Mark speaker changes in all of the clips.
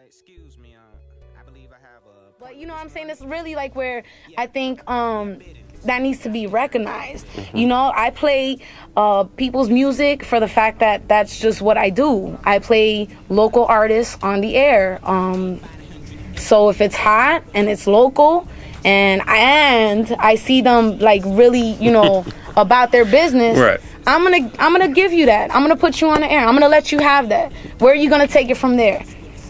Speaker 1: Excuse me, I believe I have a...
Speaker 2: But you know what I'm saying? It's really like where I think that needs to be recognized. You know, I play people's music for the fact that that's just what I do. I play local artists on the air. So if it's hot and it's local and I see them like really, you know, about their business,
Speaker 3: right.
Speaker 2: I'm gonna give you that. I'm gonna put you on the air. I'm gonna let you have that. Where are you gonna take it from there?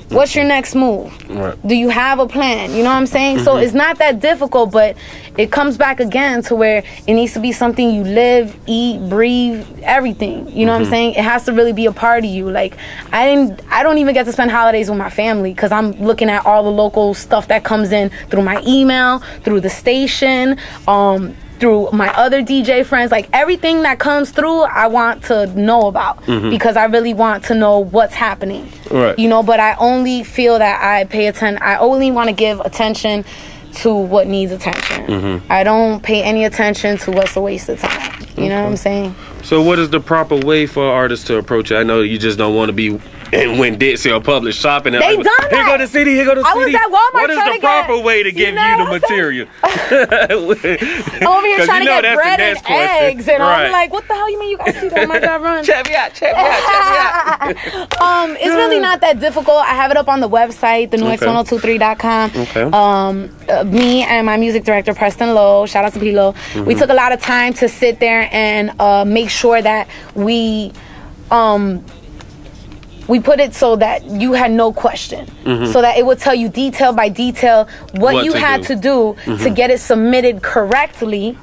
Speaker 2: What's your next move?
Speaker 3: Right.
Speaker 2: Do you have a plan? You know what I'm saying? So it's not that difficult, but it comes back again to where it needs to be something you live, eat, breathe, everything. You know what I'm saying? It has to really be a part of you. Like I don't even get to spend holidays with my family because I'm looking at all the local stuff that comes in through my email, through the station, through my other DJ friends. Like everything that comes through, I want to know about because I really want to know what's happening.
Speaker 3: Right.
Speaker 2: You know, but I only feel that I only want to give attention to what needs attention. I don't pay any attention to what's a waste of time. You know what I'm saying?
Speaker 3: So what is the proper way for artists to approach it? I know you just don't want to be when Dixie or Public shopping.
Speaker 2: They done that.
Speaker 3: Here go the CD, here go the CD.
Speaker 2: I was at Walmart
Speaker 3: what is
Speaker 2: trying
Speaker 3: the
Speaker 2: to get,
Speaker 3: proper way to give you the material?
Speaker 2: I'm over here trying to get bread and eggs, and I'm like, what the hell you mean you guys see that? Oh my God, run.
Speaker 3: Check me out.
Speaker 2: It's really not that difficult. I have it up on the website, thenoise1023.com.
Speaker 3: Okay.
Speaker 2: Me and my music director, Preston Lowe, shout out to P-Lo, we took a lot of time to sit there and make sure that we put it so that you had no question, so that it would tell you detail by detail what you had to do to get it submitted correctly,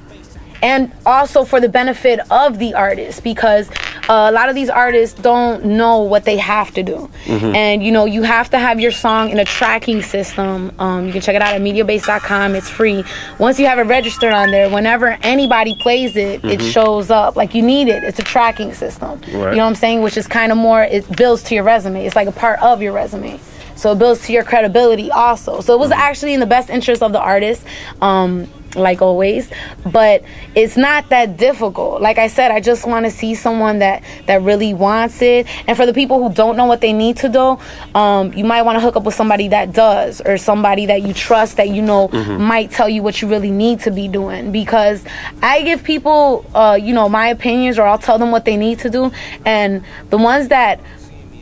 Speaker 2: and also for the benefit of the artist, because a lot of these artists don't know what they have to do. And you know, you have to have your song in a tracking system. You can check it out at mediabase.com. It's free. Once you have it registered on there, whenever anybody plays it, it shows up. Like, you need it. It's a tracking system.
Speaker 3: Right.
Speaker 2: You know what I'm saying? Which is kind of more, it builds to your resume. It's like a part of your resume. So it builds to your credibility also. So it was actually in the best interest of the artist, like always. But it's not that difficult. Like I said, I just want to see someone that really wants it. And for the people who don't know what they need to do, you might want to hook up with somebody that does, or somebody that you trust that you know might tell you what you really need to be doing. Because I give people, you know, my opinions, or I'll tell them what they need to do. And the ones that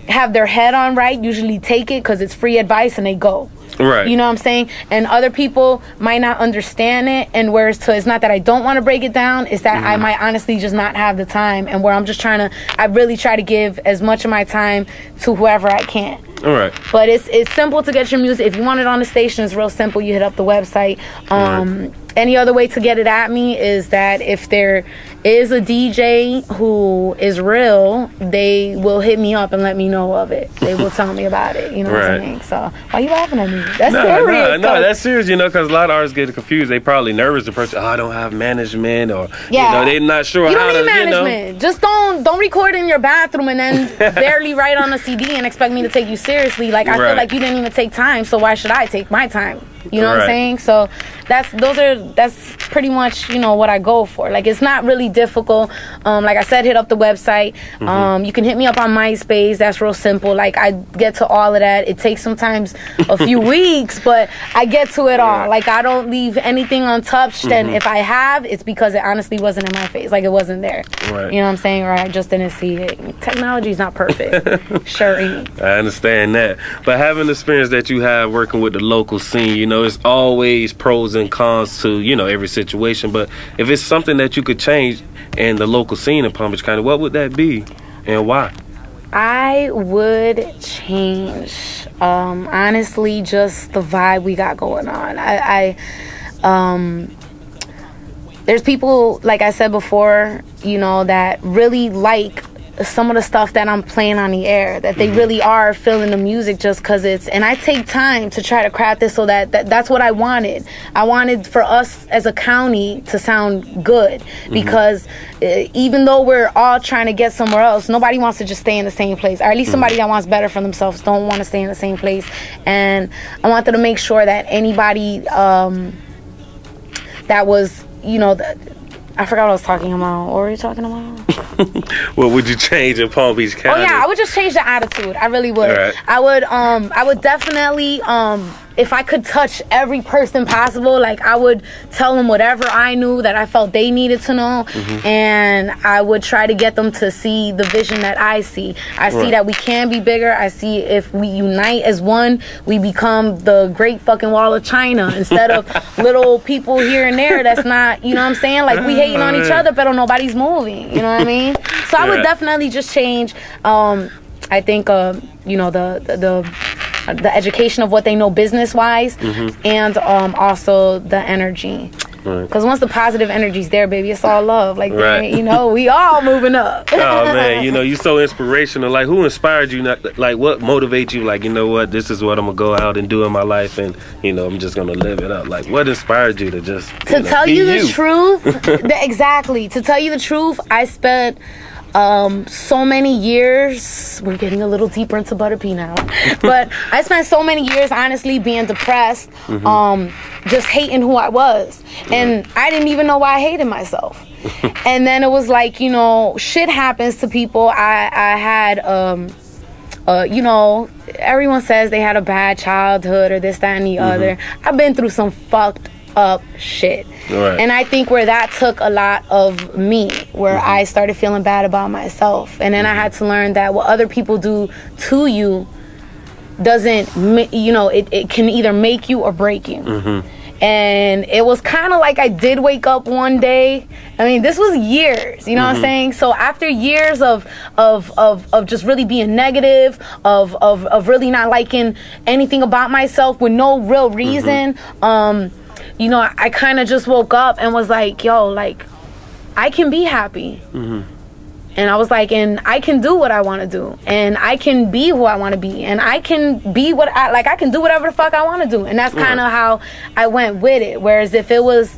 Speaker 2: have their head on right usually take it because it's free advice and they go.
Speaker 3: Right.
Speaker 2: You know what I'm saying? And other people might not understand it, and whereas it's not that I don't want to break it down, it's that I might honestly just not have the time, and where I'm just I really try to give as much of my time to whoever I can.
Speaker 3: All right.
Speaker 2: But it's simple to get your music. If you want it on the station, it's real simple. You hit up the website. Any other way to get it at me is that if there is a DJ who is real, they will hit me up and let me know of it. They will tell me about it. You know what I'm saying? So why are you laughing at me? That's serious.
Speaker 3: No, that's serious. You know, because a lot of artists get confused. They probably nervous to approach. Oh, I don't have management, or you know, they're not sure
Speaker 2: you
Speaker 3: how
Speaker 2: don't
Speaker 3: to.
Speaker 2: Need management. You know, just don't record in your bathroom and then barely write on a CD and expect me to take you seriously. Like, I feel like you didn't even take time, so why should I take my time? You know what I'm saying? So that's pretty much, you know, what I go for. Like, it's not really difficult. Like I said, hit up the website. You can hit me up on MySpace. That's real simple. Like, I get to all of that. It takes sometimes a few weeks, but I get to it all. Like, I don't leave anything untouched. And if I have, it's because it honestly wasn't in my face. Like, it wasn't there.
Speaker 3: Right.
Speaker 2: You know what I'm saying? Or I just didn't see it. Technology's not perfect. Sure ain't.
Speaker 3: I understand that. But having the experience that you have working with the local scene, you know, it's always pros and cons to, you know, every situation. But if it's something that you could change in the local scene in Palm Beach County, what would that be and why?
Speaker 2: I would change, honestly, just the vibe we got going on. There's people, like I said before, you know, that really like some of the stuff that I'm playing on the air, that they really are feeling the music just because and I take time to try to craft this so that's what I wanted. I wanted for us as a county to sound good, because even though we're all trying to get somewhere else, nobody wants to just stay in the same place, or at least somebody that wants better for themselves don't want to stay in the same place. And I wanted to make sure that anybody that was, you know, I forgot what I was talking about. What were you talking about?
Speaker 3: What would you change in Palm Beach County?
Speaker 2: Oh yeah, I would just change the attitude. I really would.
Speaker 3: Right.
Speaker 2: I would definitely, if I could touch every person possible, like I would tell them whatever I knew that I felt they needed to know, and I would try to get them to see the vision that I see. I see that we can be bigger. I see if we unite as one, we become the great fucking wall of China instead of little people here and there that's not, you know what I'm saying? Like we hating on each other, but nobody's moving. You know what I mean? So I would definitely just change. I think you know, the education of what they know business wise, and also the energy. Because once the positive energy's there, baby, it's all love. Like, you know, we all moving up.
Speaker 3: Oh man, you know, you're so inspirational. Like, who inspired you? Like, what motivates you? Like, you know what, this is what I'm gonna go out and do in my life, and you know, I'm just gonna live it up. Like, what inspired you to just
Speaker 2: tell you the truth? Exactly. To tell you the truth, I spent so many years, we're getting a little deeper into Butta P now, but I spent so many years honestly being depressed, just hating who I was, and I didn't even know why I hated myself. And then it was like, you know, shit happens to people. I had you know, everyone says they had a bad childhood or this, that, and the other. I've been through some fucked up shit. And I think where that took a lot of me, where I started feeling bad about myself. And then I had to learn that what other people do to you doesn't, you know, it can either make you or break you. And it was kind of like I did wake up one day. I mean, this was years, you know what I'm saying? So after years of just really being negative, of really not liking anything about myself with no real reason, you know, I kind of just woke up and was like, yo, like, I can be happy. And I was like, and I can do what I want to do. And I can be who I want to be. And I can be what I can do whatever the fuck I want to do. And that's kind of how I went with it. Whereas if it was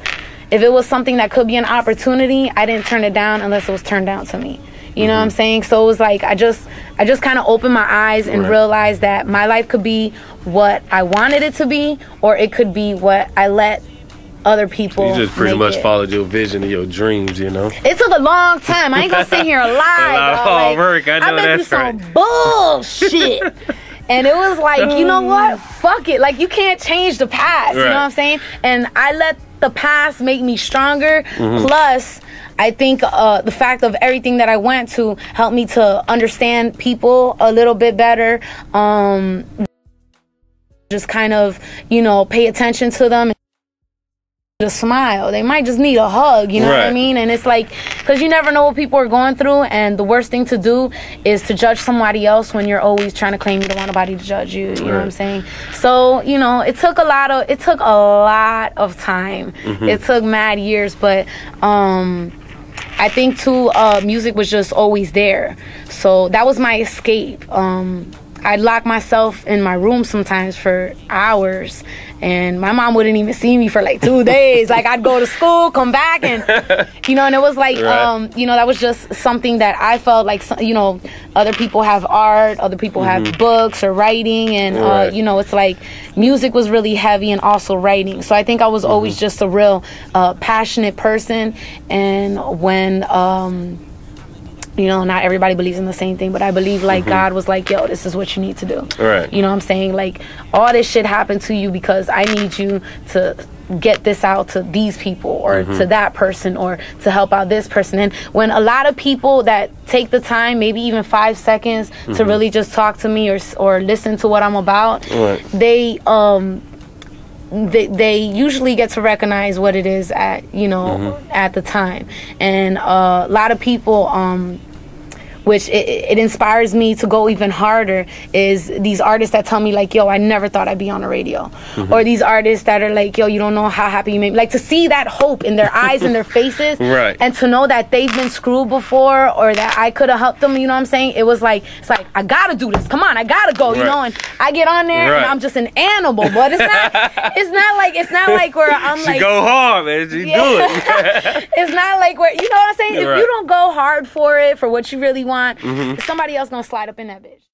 Speaker 2: something that could be an opportunity, I didn't turn it down unless it was turned down to me. You know what I'm saying? So it was like I just kind of opened my eyes and realized that my life could be what I wanted it to be, or it could be what I let other people.
Speaker 3: You just pretty much followed your vision and your dreams, you know.
Speaker 2: It took a long time. I ain't gonna sit here and lie.
Speaker 3: A lot of hard work. I know that's right.
Speaker 2: I've been through some bullshit. And it was like, you know what? Fuck it. Like, you can't change the past. You know what I'm saying? And I let the past make me stronger. Plus, I think the fact of everything that I went to helped me to understand people a little bit better. Just kind of, you know, pay attention to them. Just smile. They might just need a hug, you know what I mean? And it's like, because you never know what people are going through, and the worst thing to do is to judge somebody else when you're always trying to claim you don't want nobody to judge you. You know what I'm saying? So, you know, it took a lot of time. It took mad years, but I think too, music was just always there. So that was my escape. I'd lock myself in my room sometimes for hours, and my mom wouldn't even see me for like 2 days. Like, I'd go to school, come back, and you know, and it was like you know, that was just something that I felt like, you know, other people have art, other people have books or writing, and you know, it's like music was really heavy, and also writing. So I think I was always just a real passionate person. And when you know, not everybody believes in the same thing, but I believe like God was like, yo, this is what you need to do. You know what I'm saying? Like, all this shit happened to you because I need you to get this out to these people, or to that person, or to help out this person. And when a lot of people that take the time, maybe even 5 seconds, to really just talk to me or listen to what I'm about, they usually get to recognize what it is at, you know, at the time. And a lot of people, which it inspires me to go even harder, is these artists that tell me like, yo, I never thought I'd be on the radio. Or these artists that are like, yo, you don't know how happy you made me. Like, to see that hope in their eyes and their faces, and to know that they've been screwed before, or that I could have helped them, you know what I'm saying? It was like, it's like, I gotta do this. Come on, I gotta go, you know? And I get on there and I'm just an animal, but it's not like where I'm like,
Speaker 3: go hard, man. You do it.
Speaker 2: It's not like where, you know what I'm saying? If you don't go hard for it, for what you really want, somebody else gonna slide up in that bitch.